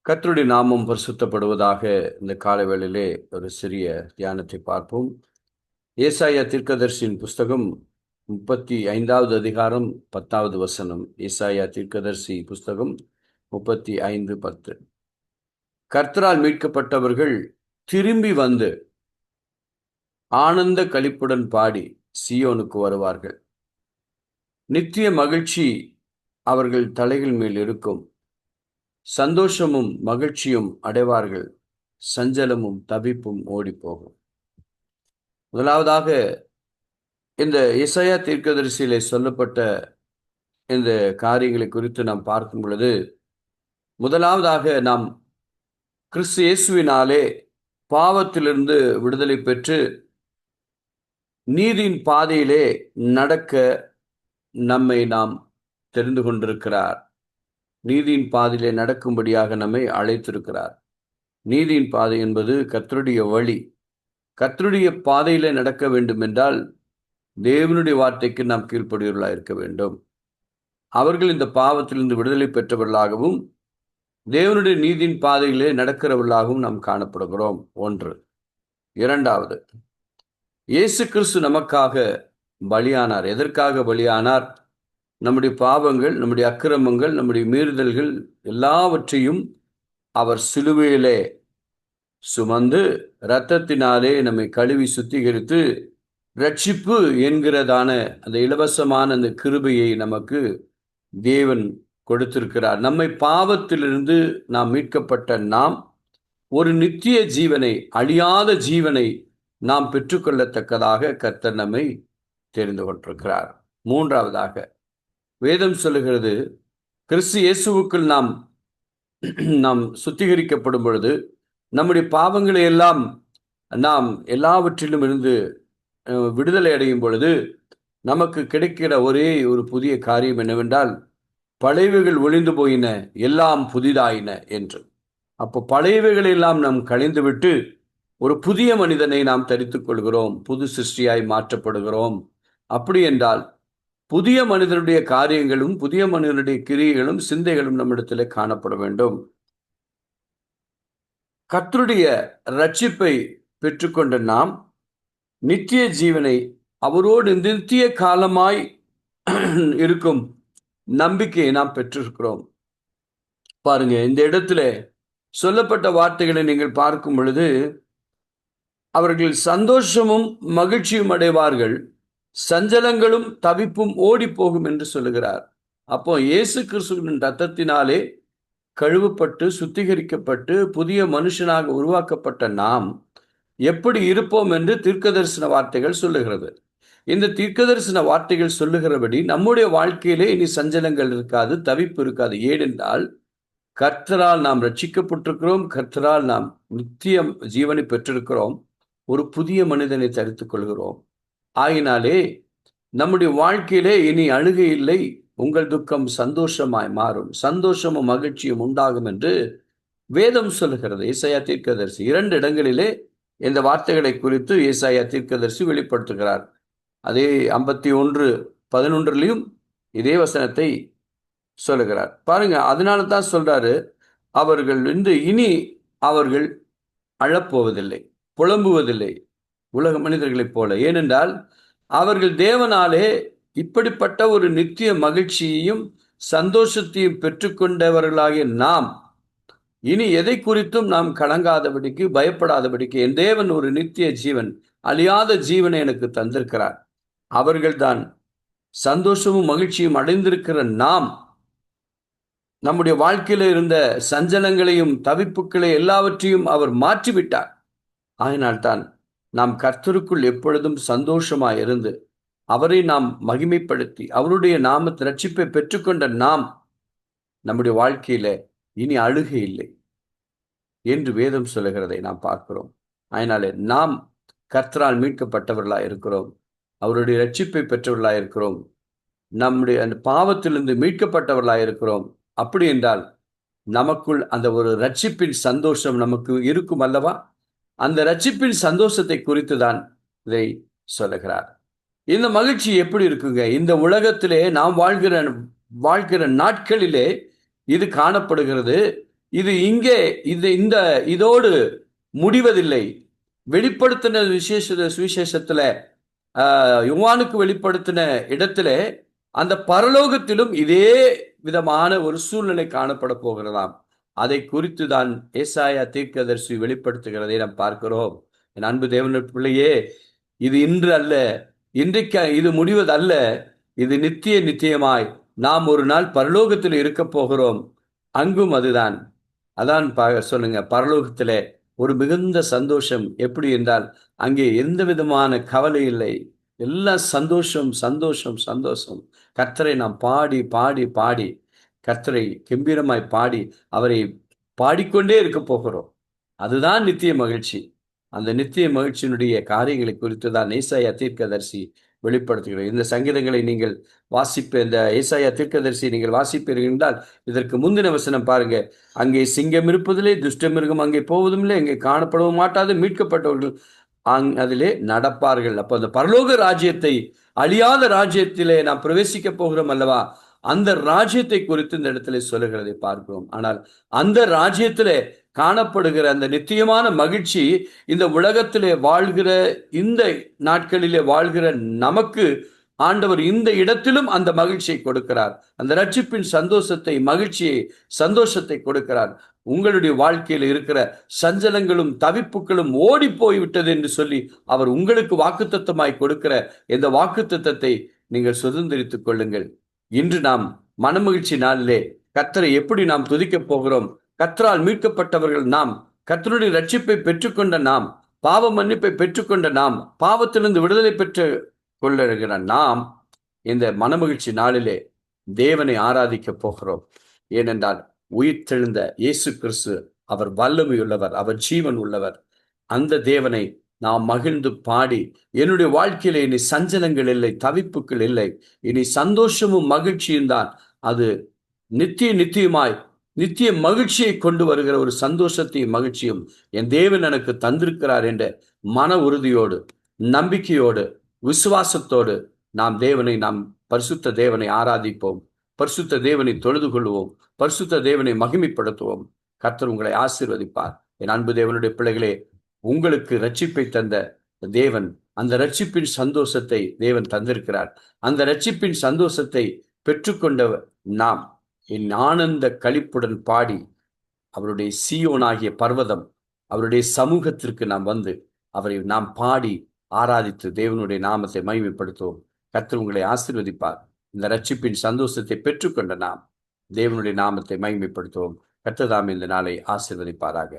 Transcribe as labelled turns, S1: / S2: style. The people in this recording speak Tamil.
S1: கர்த்தருடைய நாமம் பரிசுத்தப்படுவதாக. இந்த காலவேளையிலே ஒரு சிறிய தியானத்தை பார்ப்போம். ஏசாயா தீர்க்கதரிசியின் புஸ்தகம் 35வது அதிகாரம் 10வது வசனம். ஏசாயா தீர்க்கதரிசி புஸ்தகம் 35:10. கர்த்தரால் மீட்கப்பட்டவர்கள் திரும்பி வந்து ஆனந்த களிப்புடன் பாடி சீயோனுக்கு வருவார்கள். நித்திய மகிழ்ச்சி அவர்கள் தலைகள் மேல் இருக்கும். சந்தோஷமும் மகிழ்ச்சியும் அடைவார்கள். சஞ்சலமும் தவிப்பும் ஓடிப்போகும். முதலாவதாக இந்த ஏசாயா தீர்க்கதரிசியிலே சொல்லப்பட்ட இந்த காரியங்களை குறித்து நாம் பார்க்கும் பொழுது, முதலாவதாக நாம் கிறிஸ்து இயேசுவினாலே பாவத்திலிருந்து விடுதலை பெற்று நீதியின் பாதையிலே நடக்க நம்மை நாம் தெரிந்து கொண்டிருக்கிறார். நீதியின் பாதையிலே நடக்கும்படியாக நம்மை அழைத்திருக்கிறார். நீதியின் பாதை என்பது கர்த்தருடைய வழி. கர்த்தருடைய பாதையிலே நடக்க வேண்டும் என்றால் தேவனுடைய வார்த்தைக்கு நாம் கீழ்ப்படியவர்களாக இருக்க வேண்டும். அவர்கள் இந்த பாவத்திலிருந்து விடுதலை பெற்றவர்களாகவும் தேவனுடைய நீதியின் பாதையிலே நடக்கிறவர்களாகவும் நாம் காணப்படுகிறோம். ஒன்று. இரண்டாவது, இயேசு கிறிஸ்து நமக்காக பலியானார். எதற்காக பலியானார்? நம்முடைய பாவங்கள், நம்முடைய அக்கிரமங்கள், நம்முடைய மீறுதல்கள் எல்லாவற்றையும் அவர் சிலுவையிலே சுமந்து இரத்தத்தினாலே நம்மை கழுவி சுத்திகரித்து ரட்சிப்பு என்கிறதான அந்த இலவசமான அந்த கிருபையை நமக்கு தேவன் கொடுத்திருக்கிறார். நம்மை பாவத்திலிருந்து நாம் மீட்கப்பட்ட நாம் ஒரு நித்திய ஜீவனை, அழியாத ஜீவனை நாம் பெற்றுக்கொள்ளத்தக்கதாக கர்த்தர் நம்மை தெரிந்து கொண்டிருக்கிறார். மூன்றாவதாக வேதம் சொல்லுகிறது, கிறிஸ்து இயேசுவுக்குள் நாம் சுத்திகரிக்கப்படும் பொழுது நம்முடைய பாவங்களை எல்லாம் நாம் எல்லாவற்றிலும் இருந்து விடுதலை அடையும் பொழுது நமக்கு கிடைக்கிற ஒரே ஒரு புதிய காரியம் என்னவென்றால், பழையவைகள் ஒழிந்து போயின, எல்லாம் புதிதாயின என்று. அப்போ பழையவைகள் எல்லாம் நாம் கழிந்துவிட்டு ஒரு புதிய மனிதனை நாம் தரித்துக் கொள்கிறோம், புது சிருஷ்டியாய் மாற்றப்படுகிறோம். அப்படி என்றால் புதிய மனிதனுடைய காரியங்களும் புதிய மனிதனுடைய கிரியைகளும் சிந்தைகளும் நம்மிடத்திலே காணப்பட வேண்டும். கர்த்தருடைய ரட்சிப்பை பெற்றுக்கொண்ட நாம் நித்திய ஜீவனை, அவரோடு நித்திய காலமாய் இருக்கும் நம்பிக்கையை நாம் பெற்றிருக்கிறோம். பாருங்க, இந்த இடத்துல சொல்லப்பட்ட வார்த்தைகளை நீங்கள் பார்க்கும் பொழுது, அவர்கள் சந்தோஷமும் மகிழ்ச்சியும் அடைவார்கள், சஞ்சலங்களும் தவிப்பும் ஓடி போகும் என்று சொல்லுகிறார். அப்போ இயேசு கிறிஸ்துவின் ரத்தத்தினாலே கழுவப்பட்டு சுத்திகரிக்கப்பட்டு புதிய மனுஷனாக உருவாக்கப்பட்ட நாம் எப்படி இருப்போம் என்று தீர்க்கதரிசன வார்த்தைகள் சொல்லுகிறது. இந்த தீர்க்கதரிசன வார்த்தைகள் சொல்லுகிறபடி நம்முடைய வாழ்க்கையிலே இனி சஞ்சலங்கள் இருக்காது, தவிப்பு இருக்காது. ஏனென்றால் கர்த்தரால் நாம் ரட்சிக்கப்பட்டிருக்கிறோம், கர்த்தரால் நாம் நித்திய ஜீவனை பெற்றிருக்கிறோம், ஒரு புதிய மனிதனை தரித்துக் கொள்கிறோம். ஆகினாலே நம்முடைய வாழ்க்கையிலே இனி அழுகை இல்லை, உங்கள் துக்கம் சந்தோஷமாய் மாறும், சந்தோஷமும் மகிழ்ச்சியும் உண்டாகும் என்று வேதம் சொல்லுகிறது. ஏசாயா தீர்க்கதரிசி 2 இடங்களிலே இந்த வார்த்தைகளை குறித்து ஏசாயா தீர்க்கதரிசி வெளிப்படுத்துகிறார். அதே 51:11 இதே வசனத்தை சொல்லுகிறார். பாருங்க, அதனால தான் சொல்றாரு, அவர்கள் இனி அவர்கள் அழப்போவதில்லை, புலம்புவதில்லை உலக மனிதர்களைப் போல. ஏனென்றால் அவர்கள் தேவனாலே இப்படிப்பட்ட ஒரு நித்திய மகிழ்ச்சியையும் சந்தோஷத்தையும் பெற்றுக்கொண்டவர்களாகிய நாம் இனி எதை குறித்தும் நாம் கலங்காதபடிக்கு, பயப்படாதபடிக்கு, என் தேவன் ஒரு நித்திய ஜீவன், அழியாத ஜீவனை எனக்கு தந்திருக்கிறார். அவர்கள்தான் சந்தோஷமும் மகிழ்ச்சியும் அடைந்திருக்கிற நாம் நம்முடைய வாழ்க்கையில இருந்த சஞ்சலங்களையும் தவிப்புகளை எல்லாவற்றையும் அவர் மாற்றிவிட்டார். ஆகினால்தான் நாம் கர்த்தருக்குள் எப்பொழுதும் சந்தோஷமாய் இருந்து அவரை நாம் மகிமைப்படுத்தி அவருடைய நாமத்தை ரட்சிப்பை பெற்றுக்கொண்ட நாம் நம்முடைய வாழ்க்கையில இனி அழுகை இல்லை என்று வேதம் சொல்லுகிறதை நாம் பார்க்கிறோம். அதனாலே நாம் கர்த்தரால் மீட்கப்பட்டவர்களாய் இருக்கிறோம், அவருடைய ரட்சிப்பை பெற்றவர்களாய் இருக்கிறோம், நம்முடைய அந்த பாவத்திலிருந்து மீட்கப்பட்டவர்களாய் இருக்கிறோம். அப்படி என்றால் நமக்குள் அந்த ஒரு ரட்சிப்பின் சந்தோஷம் நமக்கு இருக்கும் அல்லவா? அந்த ரட்சிப்பின் சந்தோஷத்தை குறித்து தான் இதை சொல்லுகிறார். இந்த மகிழ்ச்சி எப்படி இருக்குங்க? இந்த உலகத்திலே நாம் வாழ்கிற நாட்களிலே இது காணப்படுகிறது. இது இங்கே இந்த இதோடு முடிவதில்லை. வெளிப்படுத்தின சுவிசேஷத்துல யோவானுக்கு வெளிப்படுத்தின இடத்துல அந்த பரலோகத்திலும் இதே விதமான ஒரு சூழ்நிலை காணப்பட போகிறதாம். அதை குறித்து தான் ஏசாயா தீர்க்கதரிசி வெளிப்படுத்துகிறதை நாம் பார்க்கிறோம். என் அன்பு தேவனுடைய பிள்ளையே, இது இன்று அல்ல, இன்றைக்கு இது முடிவதல்ல. இது நித்தியமாய் நாம் ஒரு நாள் பரலோகத்தில் இருக்க போகிறோம். அங்கும் அதுதான். அதான் சொல்லுங்க, பரலோகத்திலே ஒரு மிகுந்த சந்தோஷம். எப்படி என்றால் அங்கே எந்த விதமான கவலை இல்லை. எல்லாம் சந்தோஷம் சந்தோஷம் சந்தோஷம். கர்த்தரை நாம் பாடி பாடி பாடி கர்த்தரை கம்பீரமாய் பாடி அவரை பாடிக்கொண்டே இருக்க போகிறோம். அதுதான் நித்திய மகிழ்ச்சி. அந்த நித்திய மகிழ்ச்சியினுடைய காரியங்களை குறித்து தான் ஏசாயா தீர்க்கதரிசி வெளிப்படுத்துகிறார். இந்த சங்கீதங்களை நீங்கள் இந்த ஏசாயா தீர்க்கதரிசி நீங்கள் வாசிப்பீர்கள் என்றால் இதற்கு முந்தின வசனம் பாருங்க. அங்கே சிங்கம் இருப்பதிலே துஷ்ட மிருகம் அங்கே போவதும் இல்லை, அங்கே காணப்படவும் மாட்டாது, மீட்கப்பட்டவர்கள் அதிலே நடப்பார்கள். அப்போ அந்த பரலோக ராஜ்யத்தை, அழியாத ராஜ்யத்திலே நாம் பிரவேசிக்க போகிறோம் அல்லவா, அந்த ராஜ்யத்தை குறித்து இந்த இடத்துல சொல்லுகிறதை பார்க்கிறோம். ஆனால் அந்த ராஜ்யத்திலே காணப்படுகிற அந்த நித்தியமான மகிழ்ச்சி இந்த உலகத்திலே வாழ்கிற, இந்த நாட்களிலே வாழ்கிற நமக்கு ஆண்டவர் இந்த இடத்திலும் அந்த மகிழ்ச்சியை கொடுக்கிறார். அந்த ரட்சிப்பின் சந்தோஷத்தை, மகிழ்ச்சியை, சந்தோஷத்தை கொடுக்கிறார். உங்களுடைய வாழ்க்கையில் இருக்கிற சஞ்சலங்களும் தவிப்புகளும் ஓடி போய்விட்டது என்று சொல்லி அவர் உங்களுக்கு வாக்குத்தத்தமாய் கொடுக்கிற இந்த வாக்குத்தத்தத்தை நீங்கள் சுதந்திரித்துக் கொள்ளுங்கள். இன்று நாம் மனமகிழ்ச்சி நாளிலே கர்த்தரை எப்படி நாம் துதிக்கப் போகிறோம்? கர்த்தரால் மீட்கப்பட்டவர்கள் நாம், கர்த்தருடைய ரட்சிப்பை பெற்றுக்கொண்ட நாம், பாவ மன்னிப்பை பெற்றுக்கொண்ட நாம், பாவத்திலிருந்து விடுதலை பெற்று கொள்ளுகிற நாம் இந்த மனமகிழ்ச்சி நாளிலே தேவனை ஆராதிக்க போகிறோம். ஏனென்றால் உயிர்த்தெழுந்த இயேசு கிறிஸ்து அவர் வல்லமை உள்ளவர், அவர் ஜீவன் உள்ளவர். அந்த தேவனை நாம் மகிழ்ந்து பாடி, என்னுடைய வாழ்க்கையில இனி சஞ்சலங்கள் இல்லை, தவிப்புகள் இல்லை, இனி சந்தோஷமும் மகிழ்ச்சியும் தான். அது நித்தியமாய் நித்திய மகிழ்ச்சியை கொண்டு வருகிற ஒரு சந்தோஷத்தையும் மகிழ்ச்சியும் என் தேவன் எனக்கு தந்திருக்கிறார் என்ற மன உறுதியோடு, நம்பிக்கையோடு, விசுவாசத்தோடு நாம் பரிசுத்த தேவனை ஆராதிப்போம், பரிசுத்த தேவனை தொழுது கொள்வோம், பரிசுத்த தேவனை மகிமைப்படுத்துவோம். கர்த்தர் உங்களை ஆசீர்வதிப்பார். என் அன்பு தேவனுடைய பிள்ளைகளே, உங்களுக்கு ரட்சிப்பை தந்த தேவன், அந்த ரட்சிப்பின் சந்தோஷத்தை தேவன் தந்திருக்கிறார். அந்த ரட்சிப்பின் சந்தோஷத்தை பெற்றுக்கொண்ட நாம் என் ஆனந்த களிப்புடன் பாடி அவருடைய சீயோனாகிய பர்வதம், அவருடைய சமூகத்திற்கு நாம் வந்து அவரை நாம் பாடி ஆராதித்து தேவனுடைய நாமத்தை மகிமைப்படுத்துவோம். கர்த்தர் உங்களை ஆசீர்வதிப்பார். இந்த ரட்சிப்பின் சந்தோஷத்தை பெற்றுக்கொண்ட நாம் தேவனுடைய நாமத்தை மகிமைப்படுத்துவோம். கர்த்தர் தாமே இந்த நாளை ஆசீர்வதிப்பாராக.